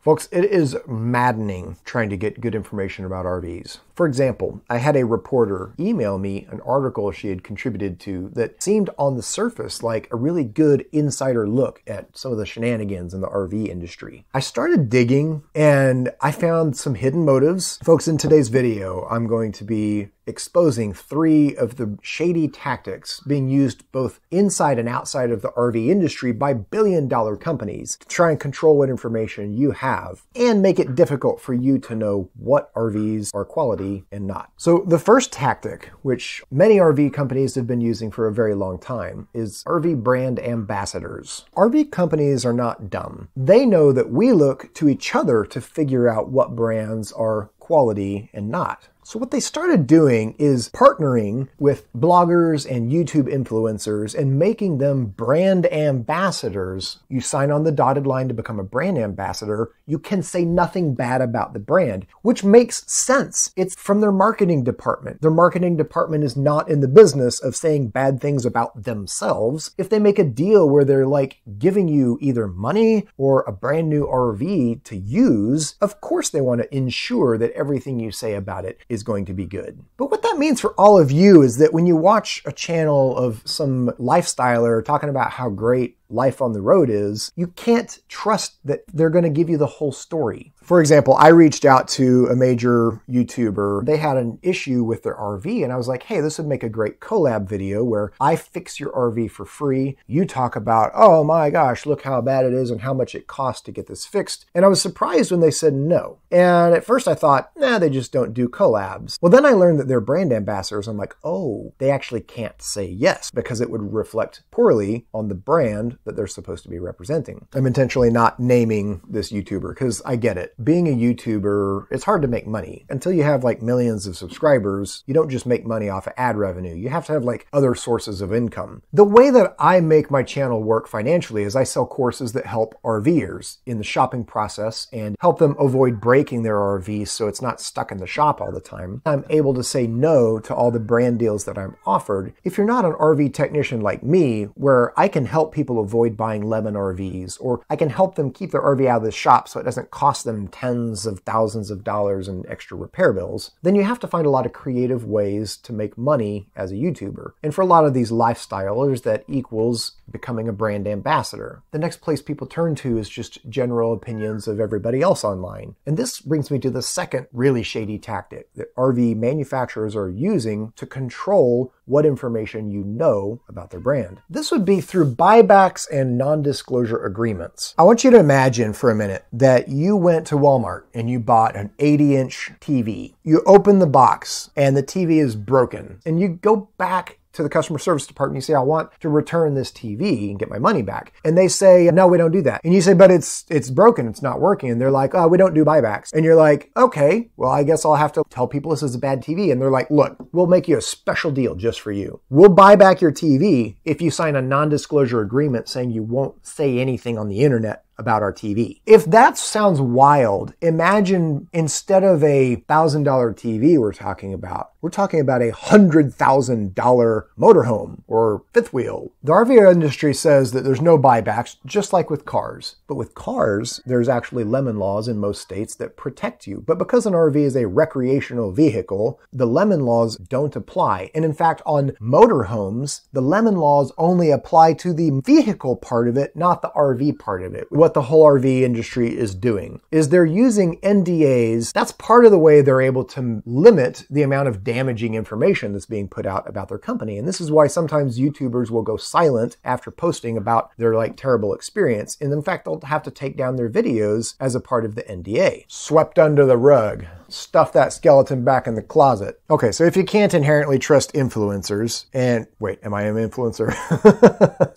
Folks, it is maddening trying to get good information about RVs. For example, I had a reporter email me an article she had contributed to that seemed on the surface like a really good insider look at some of the shenanigans in the RV industry. I started digging and I found some hidden motives. Folks, in today's video, I'm going to be exposing 3 of the shady tactics being used both inside and outside of the RV industry by billion-dollar companies to try and control what information you have and make it difficult for you to know what RVs are quality and not. So the first tactic, which many RV companies have been using for a very long time, is RV brand ambassadors. RV companies are not dumb. They know that we look to each other to figure out what brands are quality and not. So what they started doing is partnering with bloggers and YouTube influencers and making them brand ambassadors. You sign on the dotted line to become a brand ambassador. You can say nothing bad about the brand, which makes sense. It's from their marketing department. Their marketing department is not in the business of saying bad things about themselves. If they make a deal where they're like giving you either money or a brand new RV to use, of course they want to ensure that everything you say about it is going to be good. But what that means for all of you is that when you watch a channel of some lifestyler talking about how great life on the road is, you can't trust that they're going to give you the whole story. For example, I reached out to a major YouTuber. They had an issue with their RV and I was like, hey, this would make a great collab video where I fix your RV for free. You talk about, oh my gosh, look how bad it is and how much it costs to get this fixed. And I was surprised when they said no. And at first I thought, nah, they just don't do collabs. Well, then I learned that they're brand ambassadors. I'm like, oh, they actually can't say yes because it would reflect poorly on the brand that they're supposed to be representing. I'm intentionally not naming this YouTuber because I get it. Being a YouTuber, it's hard to make money. Until you have like millions of subscribers, you don't just make money off of ad revenue. You have to have like other sources of income. The way that I make my channel work financially is I sell courses that help RVers in the shopping process and help them avoid breaking their RV so it's not stuck in the shop all the time. I'm able to say no to all the brand deals that I'm offered. If you're not an RV technician like me, where I can help people avoid buying lemon RVs, or I can help them keep their RV out of the shop so it doesn't cost them tens of thousands of dollars in extra repair bills, then you have to find a lot of creative ways to make money as a YouTuber. And for a lot of these lifestylers, that equals becoming a brand ambassador. The next place people turn to is just general opinions of everybody else online. And this brings me to the second really shady tactic that RV manufacturers are using to control what information you know about their brand. This would be through buybacks and non-disclosure agreements. I want you to imagine for a minute that you went to Walmart and you bought an 80-inch TV. You open the box and the TV is broken and you go back to the customer service department. You say, I want to return this TV and get my money back. And they say, no, we don't do that. And you say, but it's broken. It's not working. And they're like, oh, we don't do buybacks. And you're like, okay, well, I guess I'll have to tell people this is a bad TV. And they're like, look, we'll make you a special deal just for you. We'll buy back your TV if you sign a non-disclosure agreement saying you won't say anything on the internet about our TV. If that sounds wild, imagine instead of a $1,000 TV we're talking about a $100,000 motorhome or fifth wheel. The RV industry says that there's no buybacks, just like with cars. But with cars, there's actually lemon laws in most states that protect you. But because an RV is a recreational vehicle, the lemon laws don't apply. And in fact, on motorhomes, the lemon laws only apply to the vehicle part of it, not the RV part of it. What the whole RV industry is doing is they're using NDAs. That's part of the way they're able to limit the amount of damaging information that's being put out about their company. And this is why sometimes YouTubers will go silent after posting about their like terrible experience. And in fact, they'll have to take down their videos as a part of the NDA. Swept under the rug. Stuff that skeleton back in the closet. Okay, so if you can't inherently trust influencers, and wait, am I an influencer?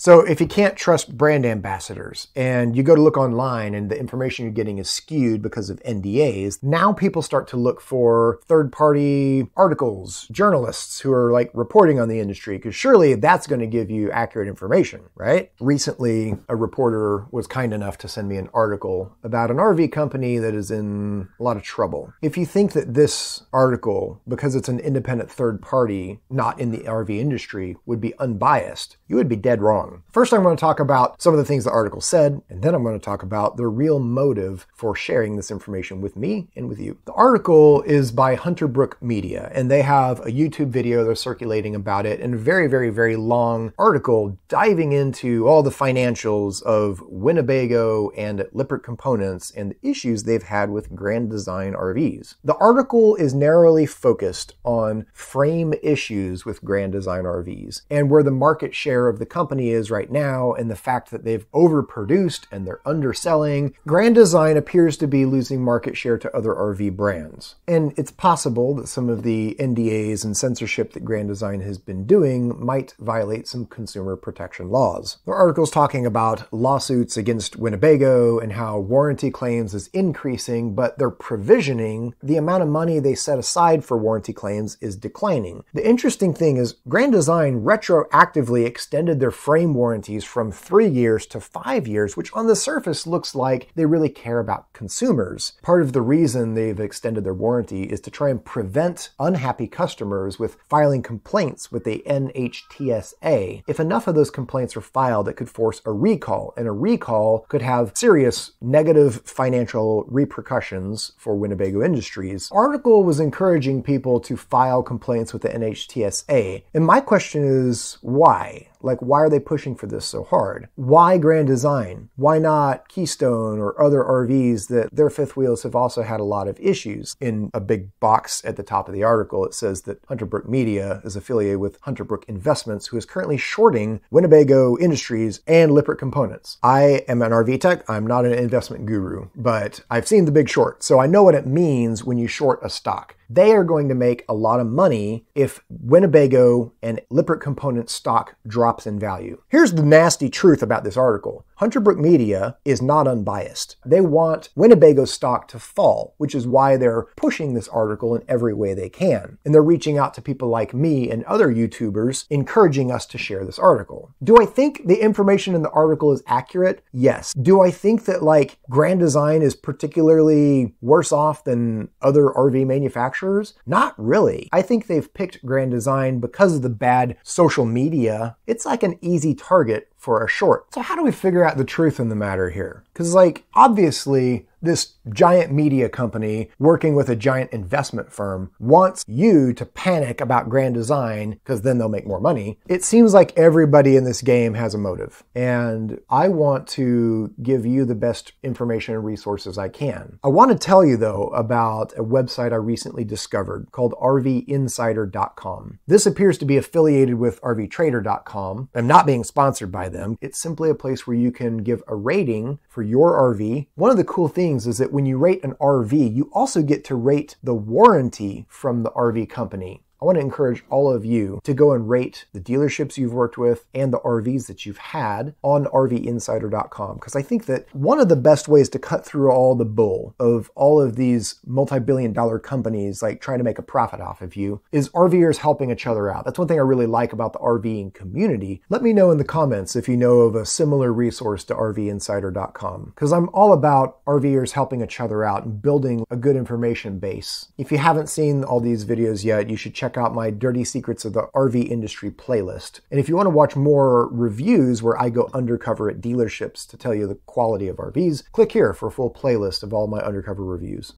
So if you can't trust brand ambassadors and you go to look online and the information you're getting is skewed because of NDAs, now people start to look for third-party articles, journalists who are like reporting on the industry, because surely that's going to give you accurate information, right? Recently, a reporter was kind enough to send me an article about an RV company that is in a lot of trouble. If If you think that this article, because it's an independent third party, not in the RV industry, would be unbiased, you would be dead wrong. First, I'm going to talk about some of the things the article said, and then I'm going to talk about the real motive for sharing this information with me and with you. The article is by Hunter Brook Media, and they have a YouTube video they're circulating about it, and a very, very, very long article diving into all the financials of Winnebago and Lippert Components and the issues they've had with Grand Design RVs. The article is narrowly focused on frame issues with Grand Design RVs and where the market share of the company is right now, and the fact that they've overproduced and they're underselling. Grand Design appears to be losing market share to other RV brands. And it's possible that some of the NDAs and censorship that Grand Design has been doing might violate some consumer protection laws. The article's talking about lawsuits against Winnebago and how warranty claims is increasing, but their provisioning, the amount of money they set aside for warranty claims, is declining. The interesting thing is Grand Design retroactively extended their frame warranties from 3 years to 5 years, which on the surface looks like they really care about consumers. Part of the reason they've extended their warranty is to try and prevent unhappy customers with filing complaints with the NHTSA. If enough of those complaints are filed, it could force a recall, and a recall could have serious negative financial repercussions for Winnebago Industries. The article was encouraging people to file complaints with the NHTSA, and my question is, why? Like, why are they pushing for this so hard? Why Grand Design? Why not Keystone or other RVs that their fifth wheels have also had a lot of issues? In a big box at the top of the article, it says that Hunter Brook Media is affiliated with Hunter Brook Investments, who is currently shorting Winnebago Industries and Lippert Components. I am an RV tech. I'm not an investment guru, but I've seen The Big Short, so I know what it means when you short a stock. They are going to make a lot of money if Winnebago and Lippert Components stock drops in value. Here's the nasty truth about this article. Hunter Brook Media is not unbiased. They want Winnebago stock to fall, which is why they're pushing this article in every way they can. And they're reaching out to people like me and other YouTubers, encouraging us to share this article. Do I think the information in the article is accurate? Yes. Do I think that like Grand Design is particularly worse off than other RV manufacturers? Not really. I think they've picked Grand Design because of the bad social media. It's like an easy target for a short. So how do we figure out the truth in the matter here? Because like, obviously, this giant media company working with a giant investment firm wants you to panic about Grand Design because then they'll make more money. It seems like everybody in this game has a motive. And I want to give you the best information and resources I can. I want to tell you though about a website I recently discovered called RVinsider.com. This appears to be affiliated with RVtrader.com. I'm not being sponsored by them. It's simply a place where you can give a rating for your RV. One of the cool things is that when you rate an RV, you also get to rate the warranty from the RV company. I want to encourage all of you to go and rate the dealerships you've worked with and the RVs that you've had on RVinsider.com, because I think that one of the best ways to cut through all the bull of all of these multi-billion-dollar companies like trying to make a profit off of you is RVers helping each other out. That's one thing I really like about the RVing community. Let me know in the comments if you know of a similar resource to RVinsider.com, because I'm all about RVers helping each other out and building a good information base. If you haven't seen all these videos yet, you should check out my Dirty Secrets of the RV Industry playlist. And if you want to watch more reviews where I go undercover at dealerships to tell you the quality of RVs, click here for a full playlist of all my undercover reviews.